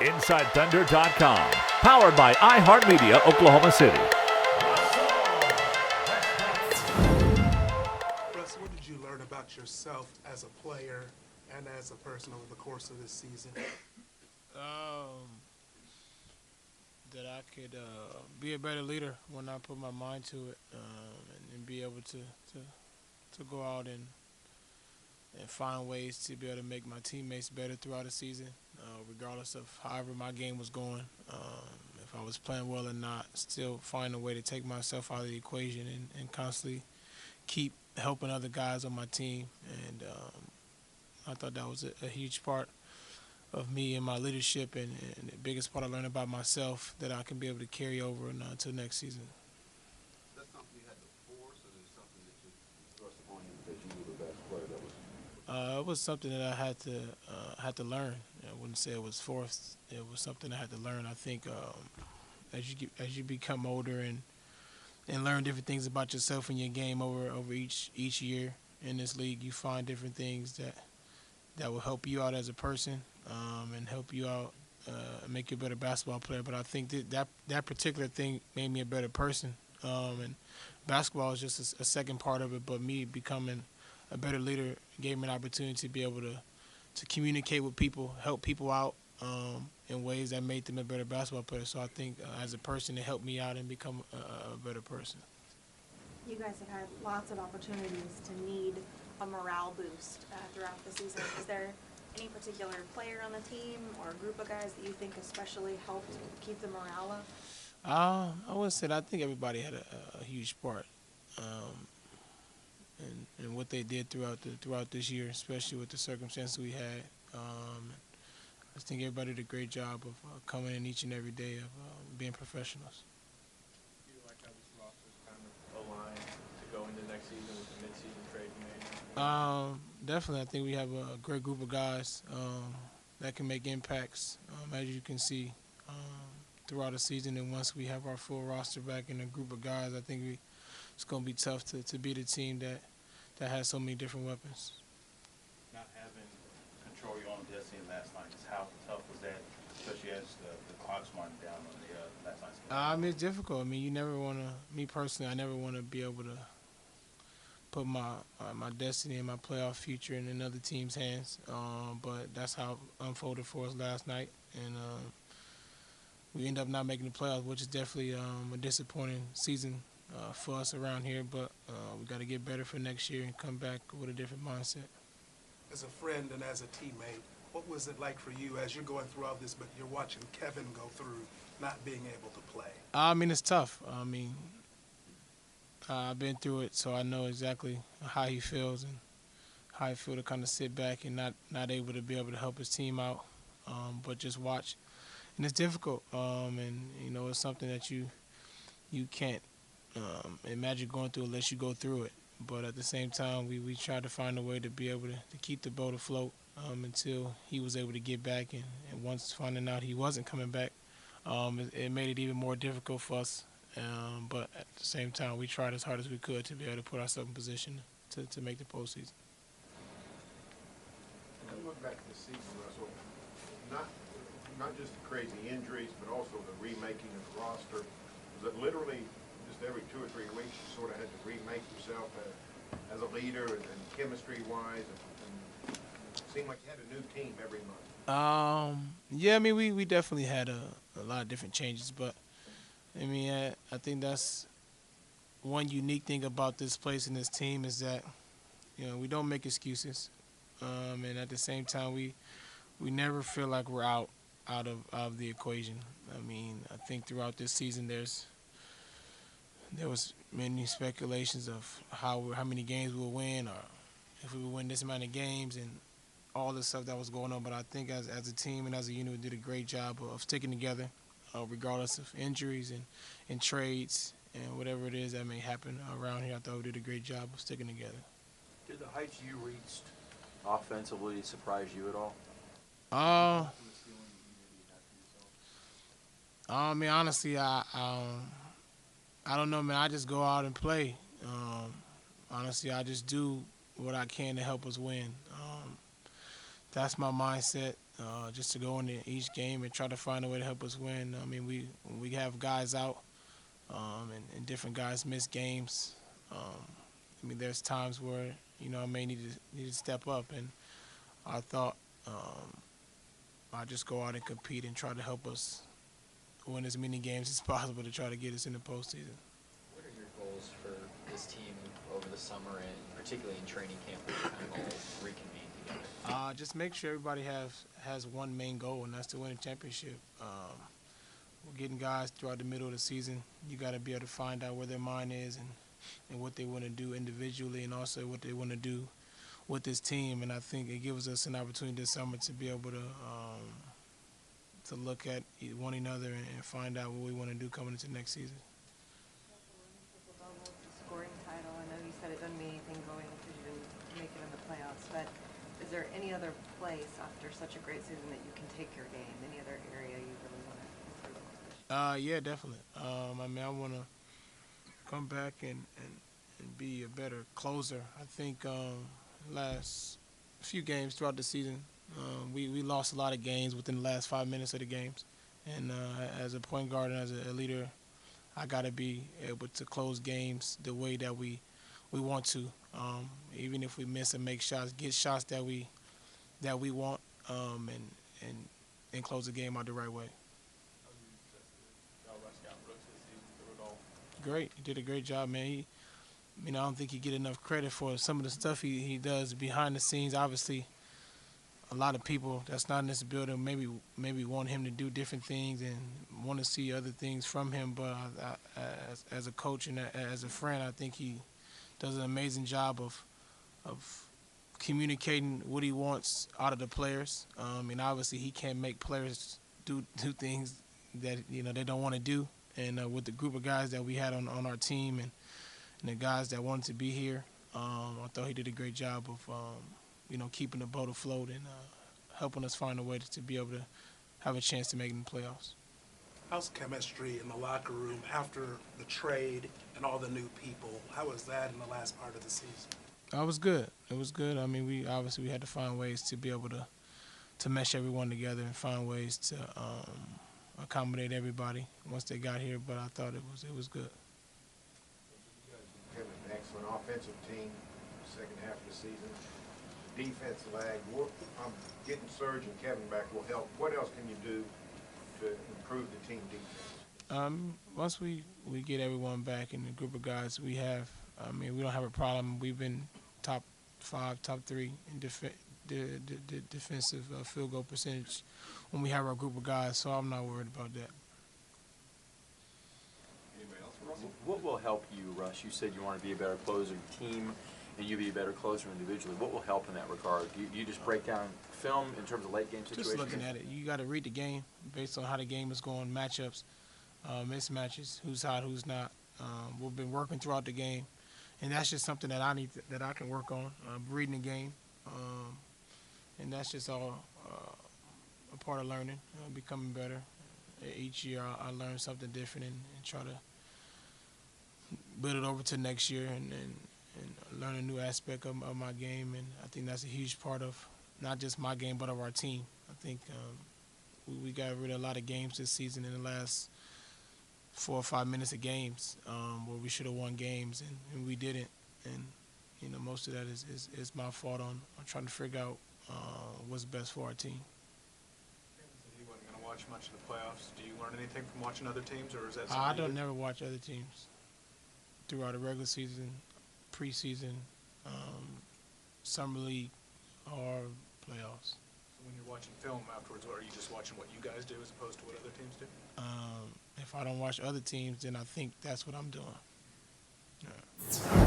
InsideThunder.com. Powered by iHeartMedia, Oklahoma City. Russ, what did you learn about yourself as a player and as a person over the course of this season? That I could be a better leader when I put my mind to it, and be able to go out and find ways to be able to make my teammates better throughout the season, regardless of however my game was going. If I was playing well or not, still find a way to take myself out of the equation and constantly keep helping other guys on my team. And I thought that was a huge part of me and my leadership, and the biggest part I learned about myself that I can be able to carry over until next season. Is that something you had to force, or is it something that you thrust upon you because you were the best player that was? It was something that I had to learn. I wouldn't say it was forced. It was something I had to learn. I think as you become older and learn different things about yourself and your game over each year in this league, you find different things that will help you out as a person, and help you out, make you a better basketball player. But I think that particular thing made me a better person. And basketball is just a second part of it, but me becoming a better leader gave me an opportunity to be able to communicate with people, help people out in ways that made them a better basketball player. So I think as a person, it helped me out and become a better person. You guys have had lots of opportunities to need a morale boost throughout the season. Is there any particular player on the team or a group of guys that you think especially helped keep the morale up? I would say that I think everybody had a huge part in what they did throughout this year, especially with the circumstances we had. I think everybody did a great job of coming in each and every day of being professionals. Do you like how this roster is kind of aligned to go into next season with the mid-season trade you made? Definitely, I think we have a great group of guys that can make impacts, as you can see, throughout the season. And once we have our full roster back in a group of guys, I think it's going to be tough to beat a team that has so many different weapons. Not having control of your own destiny last night, how tough was that, especially as the clock's winding down on the last night's game? I mean, it's difficult. I mean, you never want to, me personally, I never want to be able to put my destiny and my playoff future in another team's hands. But that's how it unfolded for us last night. And we ended up not making the playoffs, which is definitely a disappointing season for us around here. But we got to get better for next year and come back with a different mindset. As a friend and as a teammate, what was it like for you as you're going through all this, but you're watching Kevin go through not being able to play? I mean, it's tough. I mean, I've been through it, so I know exactly how he feels and how I feel to kind of sit back and not able to be able to help his team out, but just watch. And it's difficult, and, you know, it's something that you can't imagine going through unless you go through it. But at the same time, we tried to find a way to be able to keep the boat afloat until he was able to get back. And once finding out he wasn't coming back, it made it even more difficult for us. But at the same time, we tried as hard as we could to be able to put ourselves in position to make the postseason. Look back at the season, Russell. Not just the crazy injuries, but also the remaking of the roster. Was it literally just every 2 or 3 weeks you sort of had to remake yourself as a leader and chemistry-wise? And it seemed like you had a new team every month. Yeah, I mean, we definitely had a lot of different changes, but I mean, I think that's one unique thing about this place and this team is that, you know, we don't make excuses, and at the same time, we never feel like we're out of the equation. I mean, I think throughout this season, there was many speculations of how many games we'll win, or if we would win this amount of games, and all the stuff that was going on. But I think as a team and as a unit, we did a great job of sticking together, regardless of injuries and trades and whatever it is that may happen around here. I thought we did a great job of sticking together. Did the heights you reached offensively surprise you at all? I mean, honestly, I don't know, man. I just go out and play. Honestly, I just do what I can to help us win. That's my mindset. just to go into each game and try to find a way to help us win. I mean, we have guys out, and different guys miss games. I mean, there's times where I may need to step up, and I thought I just go out and compete and try to help us win as many games as possible to try to get us in the postseason. What are your goals for this team over the summer and particularly in training camp where you kind of all reconvene together? Just make sure everybody has one main goal, and that's to win a championship. We're getting guys throughout the middle of the season. You got to be able to find out where their mind is and what they want to do individually, and also what they want to do with this team. And I think it gives us an opportunity this summer to be able to look at one another and find out what we want to do coming into next season. Scoring title. I know you said it doesn't mean anything going because you didn't make it in the playoffs, but is there any other place after such a great season that you can take your game? Any other area you really want to improve on? Yeah, definitely. I mean, I want to come back and be a better closer. I think last few games throughout the season, we lost a lot of games within the last 5 minutes of the games. And as a point guard and as a leader, I got to be able to close games the way that we want to. Even if we miss and make shots, get shots that we want, and close the game out the right way. Great. He did a great job, man. I don't think he get enough credit for some of the stuff he does behind the scenes. Obviously, a lot of people that's not in this building maybe want him to do different things and want to see other things from him. But as a coach and as a friend, I think he does an amazing job of communicating what he wants out of the players. And obviously, he can't make players do things that they don't want to do. And with the group of guys that we had on our team and the guys that wanted to be here, I thought he did a great job of keeping the boat afloat and helping us find a way to be able to have a chance to make it in the playoffs. How's chemistry in the locker room after the trade and all the new people? How was that in the last part of the season? It was good. It was good. I mean, we had to find ways to be able to mesh everyone together and find ways to accommodate everybody once they got here. But I thought it was good. You have an excellent offensive team, second half of the season. Defense lag. I'm getting Serge and Kevin back will help. What else can you do to improve the team defense? Once we get everyone back in the group of guys we have, we don't have a problem. We've been top 5, top 3 in defensive field goal percentage when we have our group of guys, so I'm not worried about that. Anybody else, Russell? What will help you, Russ? You said you want to be a better closer team and you be a better closer individually. What will help in that regard? Do you just break down film in terms of late game situations? Just looking at it. You got to read the game based on how the game is going, matchups, mismatches, who's hot, who's not. We've been working throughout the game, and that's just something that I can work on, reading the game. And that's just all a part of learning, becoming better. Each year I learn something different and try to build it over to next year and learn a new aspect of my game. And I think that's a huge part of not just my game but of our team. I think we got rid of a lot of games this season in the last 4 or 5 minutes of games where we should have won games and we didn't. And most of that is my fault on trying to figure out what's best for our team. You weren't going to watch much of the playoffs. Do you learn anything from watching other teams, or is that something I don't never watch other teams throughout the regular season, preseason, summer league, or playoffs. So when you're watching film afterwards, are you just watching what you guys do as opposed to what other teams do? If I don't watch other teams, then I think that's what I'm doing. Yeah.